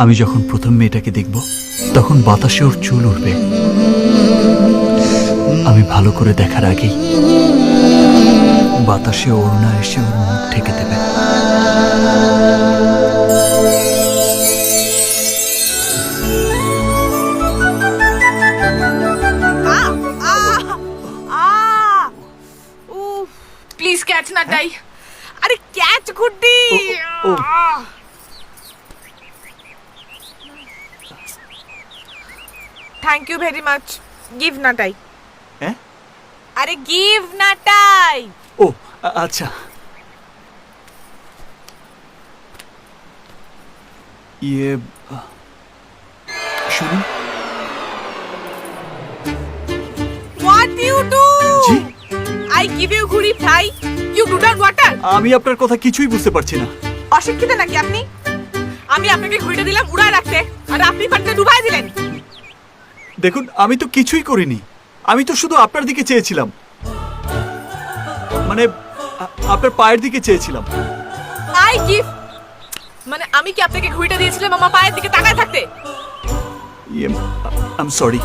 আমি যখন প্রথম মেয়েটাকে দেখব তখন বাতাসে ওর চুল উঠবে। আমি ভালো করে দেখার আগেই বাতাসে ওড়না এসে ওর মুখ ঢেকে দেবে। প্লিজ ক্যাচ না টাই। আরে ক্যাচ গুড্ডি। ও, thank you very much. Give না টাই। হ্যাঁ? আরে গিভ না টাই। ও আচ্ছা। ইয়ে শুনুন। What do you do? G? I give you ঘুড়ি fry, you do not water. আমি আপনার কথা কিছুই বুঝতে পারছি না। অশিক্ষিত নাকি আপনি? আমি আপনাকে ঘুড়িটা দিলাম উড়ায় রাখতে, আর আপনি পানিতে ডুবাই দিলেন। দেখুন, আমি তো কিছুই করিনি। আমি তো শুধু আপনার দিকে চেয়েছিলাম, মানে আপনার পায়ের দিকে চেয়েছিলাম। I give, মানে আমি কি আপনাকে ঘুড়িটা দিয়েছিলাম আমার পায়ের দিকে তাকায় থাকতে? I am sorry.